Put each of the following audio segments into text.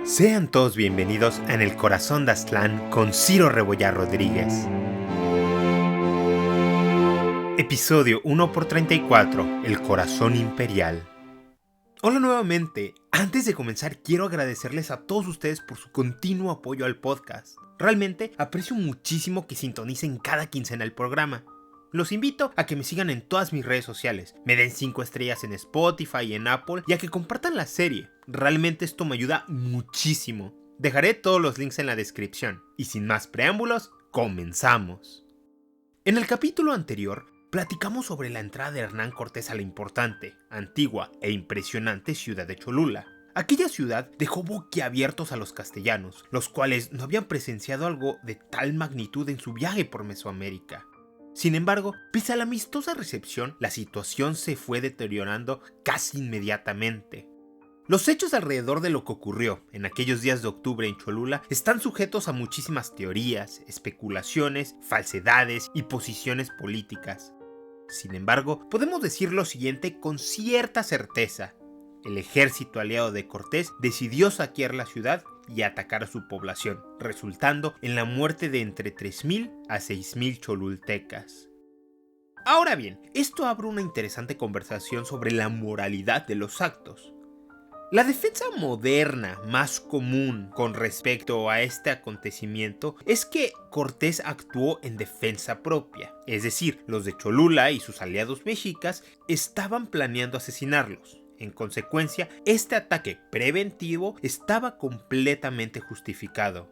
Sean todos bienvenidos a En el Corazón de Aztlán con Ciro Rebollar Rodríguez. Episodio 1x34, El Corazón Imperial. Hola nuevamente. Antes de comenzar quiero agradecerles a todos ustedes por su continuo apoyo al podcast. Realmente aprecio muchísimo que sintonicen cada quincena el programa. Los invito a que me sigan en todas mis redes sociales, me den 5 estrellas en Spotify y en Apple y a que compartan la serie. Realmente esto me ayuda muchísimo. Dejaré todos los links en la descripción. Y sin más preámbulos, comenzamos. En el capítulo anterior, platicamos sobre la entrada de Hernán Cortés a la importante, antigua e impresionante ciudad de Cholula. Aquella ciudad dejó boquiabiertos a los castellanos, los cuales no habían presenciado algo de tal magnitud en su viaje por Mesoamérica. Sin embargo, pese a la amistosa recepción, la situación se fue deteriorando casi inmediatamente. Los hechos alrededor de lo que ocurrió en aquellos días de octubre en Cholula están sujetos a muchísimas teorías, especulaciones, falsedades y posiciones políticas. Sin embargo, podemos decir lo siguiente con cierta certeza. El ejército aliado de Cortés decidió saquear la ciudad y atacar a su población, resultando en la muerte de entre 3,000 a 6,000 cholultecas. Ahora bien, esto abre una interesante conversación sobre la moralidad de los actos. La defensa moderna más común con respecto a este acontecimiento es que Cortés actuó en defensa propia, es decir, los de Cholula y sus aliados mexicas estaban planeando asesinarlos. En consecuencia, este ataque preventivo estaba completamente justificado.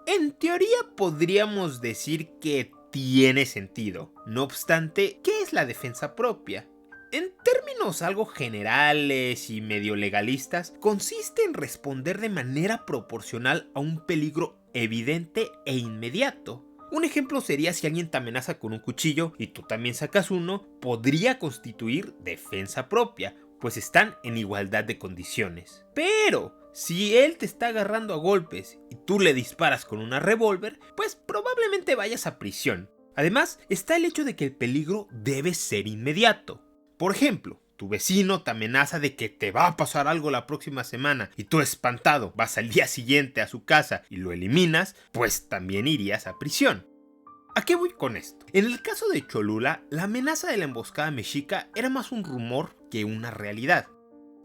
En teoría podríamos decir que tiene sentido. No obstante, ¿qué es la defensa propia? En términos algo generales y medio legalistas, consiste en responder de manera proporcional a un peligro evidente e inmediato. Un ejemplo sería si alguien te amenaza con un cuchillo y tú también sacas uno, podría constituir defensa propia, pues están en igualdad de condiciones. Pero si él te está agarrando a golpes y tú le disparas con una revólver, pues probablemente vayas a prisión. Además, está el hecho de que el peligro debe ser inmediato. Por ejemplo, tu vecino te amenaza de que te va a pasar algo la próxima semana y tú espantado vas al día siguiente a su casa y lo eliminas, pues también irías a prisión. ¿A qué voy con esto? En el caso de Cholula, la amenaza de la emboscada mexica era más un rumor que una realidad.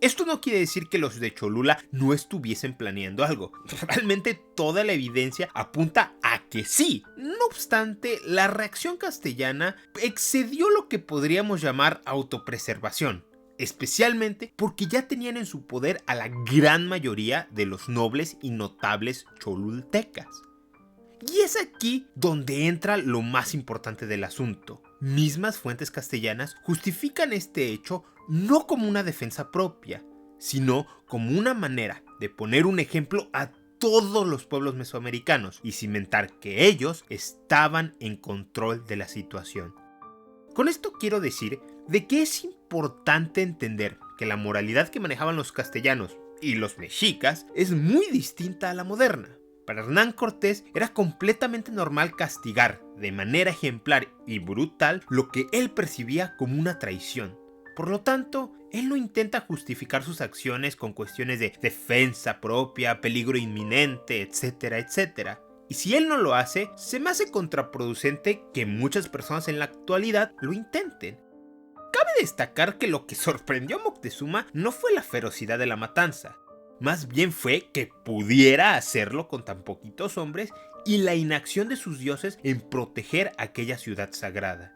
Esto no quiere decir que los de Cholula no estuviesen planeando algo. Realmente toda la evidencia apunta a que sí. No obstante, la reacción castellana excedió lo que podríamos llamar autopreservación, especialmente porque ya tenían en su poder a la gran mayoría de los nobles y notables cholultecas. Y es aquí donde entra lo más importante del asunto. Mismas fuentes castellanas justifican este hecho no como una defensa propia, sino como una manera de poner un ejemplo a todos los pueblos mesoamericanos y cimentar que ellos estaban en control de la situación. Con esto quiero decir de que es importante entender que la moralidad que manejaban los castellanos y los mexicas es muy distinta a la moderna. Para Hernán Cortés era completamente normal castigar de manera ejemplar y brutal lo que él percibía como una traición. Por lo tanto, él no intenta justificar sus acciones con cuestiones de defensa propia, peligro inminente, etcétera, etcétera. Y si él no lo hace, se me hace contraproducente que muchas personas en la actualidad lo intenten. Cabe destacar que lo que sorprendió a Moctezuma no fue la ferocidad de la matanza. Más bien fue que pudiera hacerlo con tan poquitos hombres y la inacción de sus dioses en proteger aquella ciudad sagrada.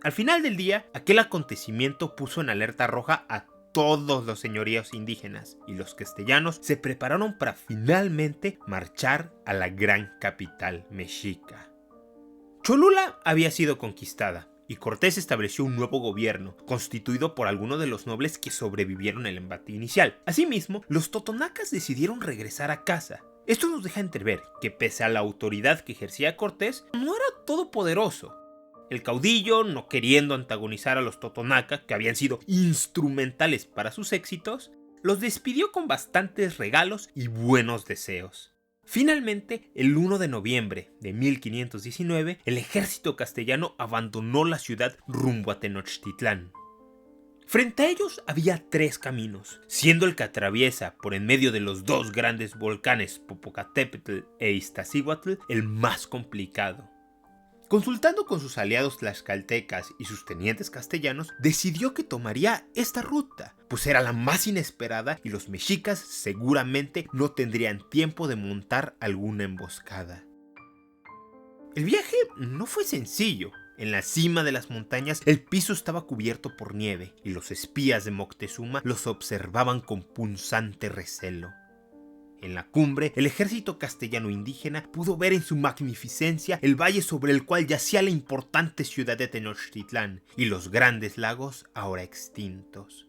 Al final del día, aquel acontecimiento puso en alerta roja a todos los señoríos indígenas y los castellanos se prepararon para finalmente marchar a la gran capital mexica. Cholula había sido conquistada y Cortés estableció un nuevo gobierno, constituido por algunos de los nobles que sobrevivieron al embate inicial. Asimismo, los totonacas decidieron regresar a casa. Esto nos deja entrever que pese a la autoridad que ejercía Cortés, no era todopoderoso. El caudillo, no queriendo antagonizar a los totonaca, que habían sido instrumentales para sus éxitos, los despidió con bastantes regalos y buenos deseos. Finalmente, el 1 de noviembre de 1519, el ejército castellano abandonó la ciudad rumbo a Tenochtitlán. Frente a ellos había 3 caminos, siendo el que atraviesa por en medio de los 2 grandes volcanes Popocatépetl e Iztaccíhuatl el más complicado. Consultando con sus aliados tlaxcaltecas y sus tenientes castellanos, decidió que tomaría esta ruta, pues era la más inesperada y los mexicas seguramente no tendrían tiempo de montar alguna emboscada. El viaje no fue sencillo. En la cima de las montañas el piso estaba cubierto por nieve y los espías de Moctezuma los observaban con punzante recelo. En la cumbre, el ejército castellano indígena pudo ver en su magnificencia el valle sobre el cual yacía la importante ciudad de Tenochtitlán y los grandes lagos ahora extintos.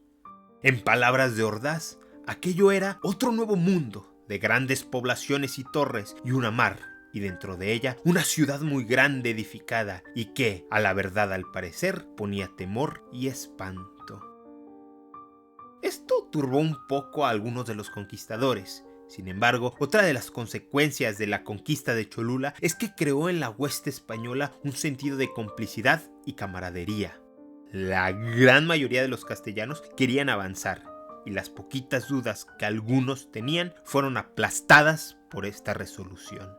En palabras de Ordaz, aquello era otro nuevo mundo de grandes poblaciones y torres y una mar, y dentro de ella una ciudad muy grande edificada y que, a la verdad al parecer, ponía temor y espanto. Esto turbó un poco a algunos de los conquistadores. Sin embargo, otra de las consecuencias de la conquista de Cholula es que creó en la hueste española un sentido de complicidad y camaradería. La gran mayoría de los castellanos querían avanzar, y las poquitas dudas que algunos tenían fueron aplastadas por esta resolución.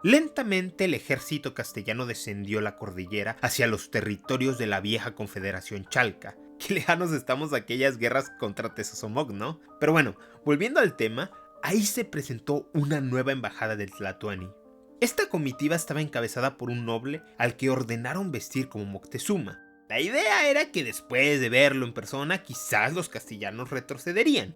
Lentamente el ejército castellano descendió la cordillera hacia los territorios de la vieja Confederación Chalca. Qué lejanos estamos de aquellas guerras contra Tezozomoc, ¿no? Pero bueno, volviendo al tema, ahí se presentó una nueva embajada del Tlatoani. Esta comitiva estaba encabezada por un noble al que ordenaron vestir como Moctezuma. La idea era que después de verlo en persona, quizás los castellanos retrocederían.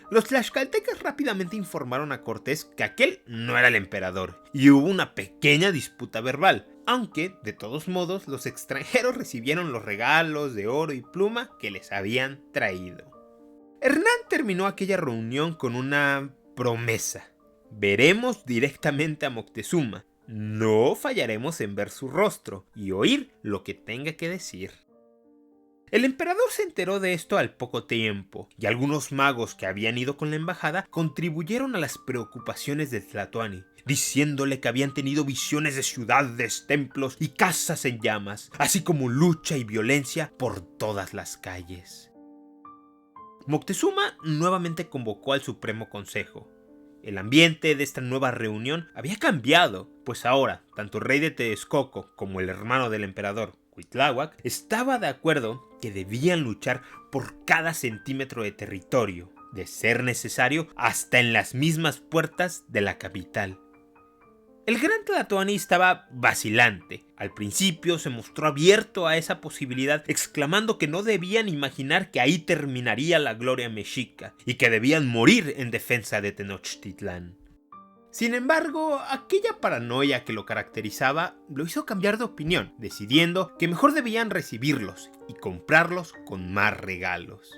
Los tlaxcaltecas rápidamente informaron a Cortés que aquel no era el emperador, y hubo una pequeña disputa verbal, aunque, de todos modos, los extranjeros recibieron los regalos de oro y pluma que les habían traído. Hernán terminó aquella reunión con una promesa. Veremos directamente a Moctezuma, no fallaremos en ver su rostro y oír lo que tenga que decir. El emperador se enteró de esto al poco tiempo, y algunos magos que habían ido con la embajada contribuyeron a las preocupaciones del Tlatoani, diciéndole que habían tenido visiones de ciudades, templos y casas en llamas, así como lucha y violencia por todas las calles. Moctezuma nuevamente convocó al Supremo Consejo. El ambiente de esta nueva reunión había cambiado, pues ahora tanto el rey de Texcoco como el hermano del emperador, Cuitláhuac, estaba de acuerdo que debían luchar por cada centímetro de territorio, de ser necesario hasta en las mismas puertas de la capital. El gran Tlatoani estaba vacilante. Al principio se mostró abierto a esa posibilidad, exclamando que no debían imaginar que ahí terminaría la gloria mexica y que debían morir en defensa de Tenochtitlán. Sin embargo, aquella paranoia que lo caracterizaba lo hizo cambiar de opinión, decidiendo que mejor debían recibirlos y comprarlos con más regalos.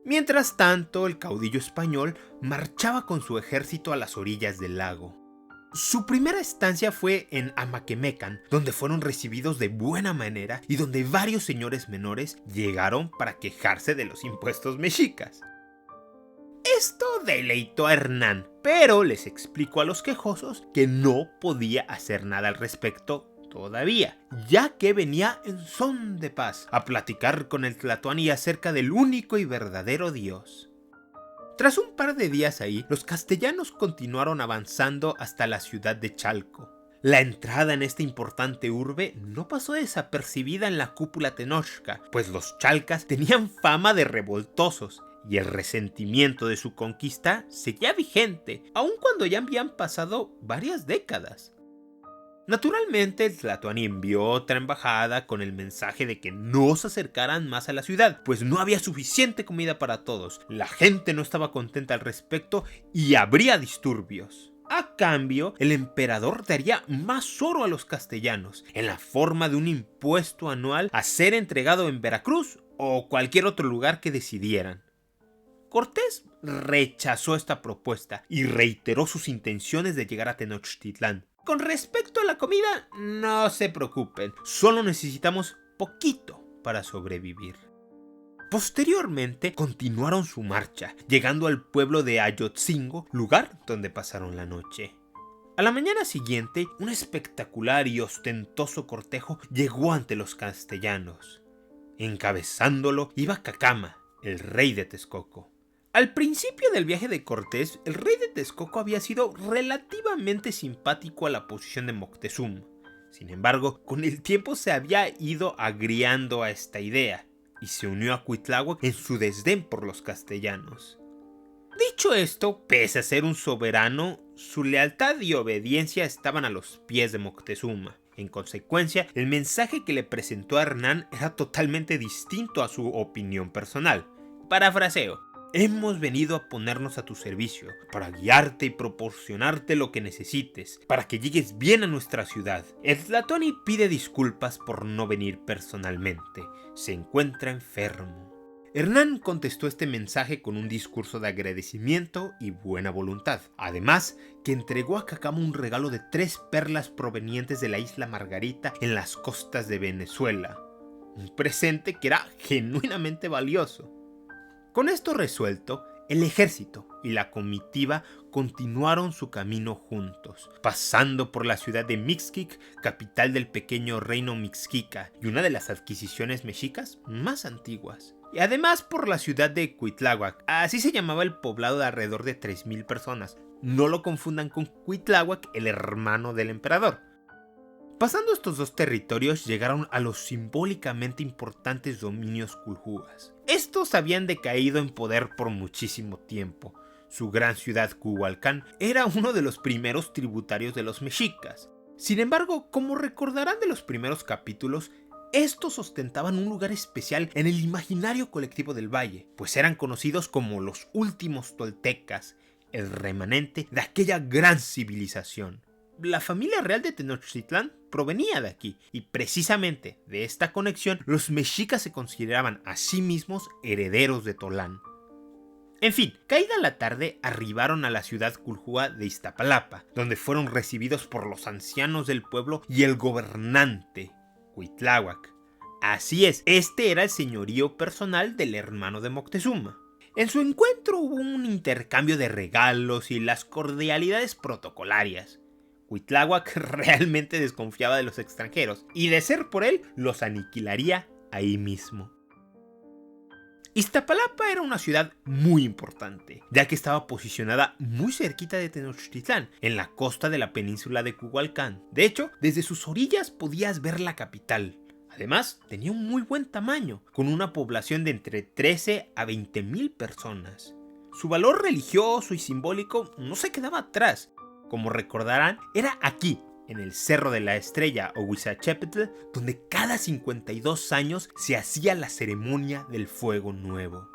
Mientras tanto, el caudillo español marchaba con su ejército a las orillas del lago. Su primera estancia fue en Amaquemecan, donde fueron recibidos de buena manera y donde varios señores menores llegaron para quejarse de los impuestos mexicas. Esto deleitó a Hernán, pero les explicó a los quejosos que no podía hacer nada al respecto todavía, ya que venía en son de paz a platicar con el Tlatoani acerca del único y verdadero Dios. Tras un par de días ahí, los castellanos continuaron avanzando hasta la ciudad de Chalco. La entrada en esta importante urbe no pasó desapercibida en la cúpula tenochca, pues los chalcas tenían fama de revoltosos, y el resentimiento de su conquista seguía vigente, aun cuando ya habían pasado varias décadas. Naturalmente, el Tlatoani envió otra embajada con el mensaje de que no se acercaran más a la ciudad, pues no había suficiente comida para todos, la gente no estaba contenta al respecto y habría disturbios. A cambio, el emperador daría más oro a los castellanos, en la forma de un impuesto anual a ser entregado en Veracruz o cualquier otro lugar que decidieran. Cortés rechazó esta propuesta y reiteró sus intenciones de llegar a Tenochtitlán. Con respecto a la comida, no se preocupen, solo necesitamos poquito para sobrevivir. Posteriormente continuaron su marcha, llegando al pueblo de Ayotzingo, lugar donde pasaron la noche. A la mañana siguiente, un espectacular y ostentoso cortejo llegó ante los castellanos. Encabezándolo iba Cacama, el rey de Texcoco. Al principio del viaje de Cortés, el rey de Texcoco había sido relativamente simpático a la posición de Moctezuma. Sin embargo, con el tiempo se había ido agriando a esta idea y se unió a Cuitláhuac en su desdén por los castellanos. Dicho esto, pese a ser un soberano, su lealtad y obediencia estaban a los pies de Moctezuma. En consecuencia, el mensaje que le presentó a Hernán era totalmente distinto a su opinión personal. Parafraseo: hemos venido a ponernos a tu servicio, para guiarte y proporcionarte lo que necesites, para que llegues bien a nuestra ciudad. El Tlatoani pide disculpas por no venir personalmente. Se encuentra enfermo. Hernán contestó este mensaje con un discurso de agradecimiento y buena voluntad. Además, que entregó a Cacama un regalo de 3 perlas provenientes de la isla Margarita en las costas de Venezuela. Un presente que era genuinamente valioso. Con esto resuelto, el ejército y la comitiva continuaron su camino juntos, pasando por la ciudad de Mixquic, capital del pequeño reino Mixquica y una de las adquisiciones mexicas más antiguas. Y además por la ciudad de Cuitláhuac, así se llamaba el poblado de alrededor de 3000 personas. No lo confundan con Cuitláhuac, el hermano del emperador. Pasando estos 2 territorios, llegaron a los simbólicamente importantes dominios culjúas. Estos habían decaído en poder por muchísimo tiempo. Su gran ciudad Cuhualcán era uno de los primeros tributarios de los mexicas. Sin embargo, como recordarán de los primeros capítulos, estos ostentaban un lugar especial en el imaginario colectivo del valle, pues eran conocidos como los últimos toltecas, el remanente de aquella gran civilización. La familia real de Tenochtitlán provenía de aquí, y precisamente de esta conexión los mexicas se consideraban a sí mismos herederos de Tolán. En fin, caída la tarde arribaron a la ciudad culjúa de Iztapalapa, donde fueron recibidos por los ancianos del pueblo y el gobernante, Cuitláhuac. Así es, este era el señorío personal del hermano de Moctezuma. En su encuentro hubo un intercambio de regalos y las cordialidades protocolarias. Cuitláhuac realmente desconfiaba de los extranjeros, y de ser por él, los aniquilaría ahí mismo. Iztapalapa era una ciudad muy importante, ya que estaba posicionada muy cerquita de Tenochtitlán, en la costa de la península de Cuhualcán. De hecho, desde sus orillas podías ver la capital. Además, tenía un muy buen tamaño, con una población de entre 13 a 20,000 personas. Su valor religioso y simbólico no se quedaba atrás. Como recordarán, era aquí, en el Cerro de la Estrella o Huizachepehtl, donde cada 52 años se hacía la ceremonia del fuego nuevo.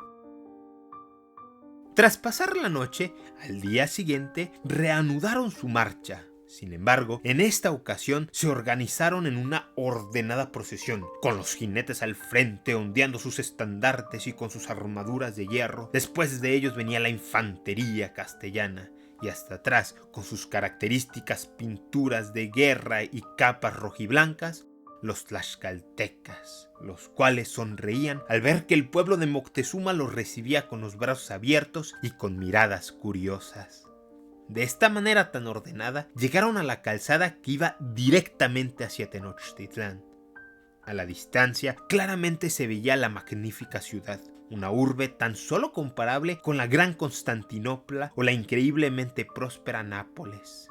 Tras pasar la noche, al día siguiente reanudaron su marcha. Sin embargo, en esta ocasión se organizaron en una ordenada procesión, con los jinetes al frente ondeando sus estandartes y con sus armaduras de hierro. Después de ellos venía la infantería castellana, y hasta atrás, con sus características pinturas de guerra y capas rojiblancas, los tlaxcaltecas, los cuales sonreían al ver que el pueblo de Moctezuma los recibía con los brazos abiertos y con miradas curiosas. De esta manera tan ordenada, llegaron a la calzada que iba directamente hacia Tenochtitlán. A la distancia, claramente se veía la magnífica ciudad, una urbe tan solo comparable con la gran Constantinopla o la increíblemente próspera Nápoles.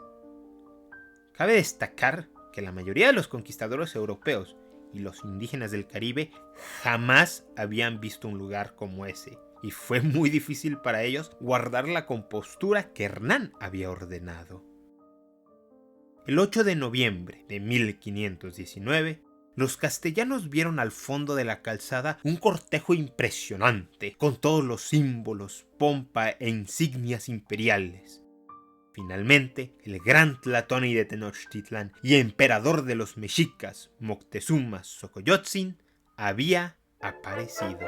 Cabe destacar que la mayoría de los conquistadores europeos y los indígenas del Caribe jamás habían visto un lugar como ese, y fue muy difícil para ellos guardar la compostura que Hernán había ordenado. El 8 de noviembre de 1519, los castellanos vieron al fondo de la calzada un cortejo impresionante, con todos los símbolos, pompa e insignias imperiales. Finalmente, el gran Tlatoani de Tenochtitlán y emperador de los mexicas, Moctezuma Xocoyotzin, había aparecido.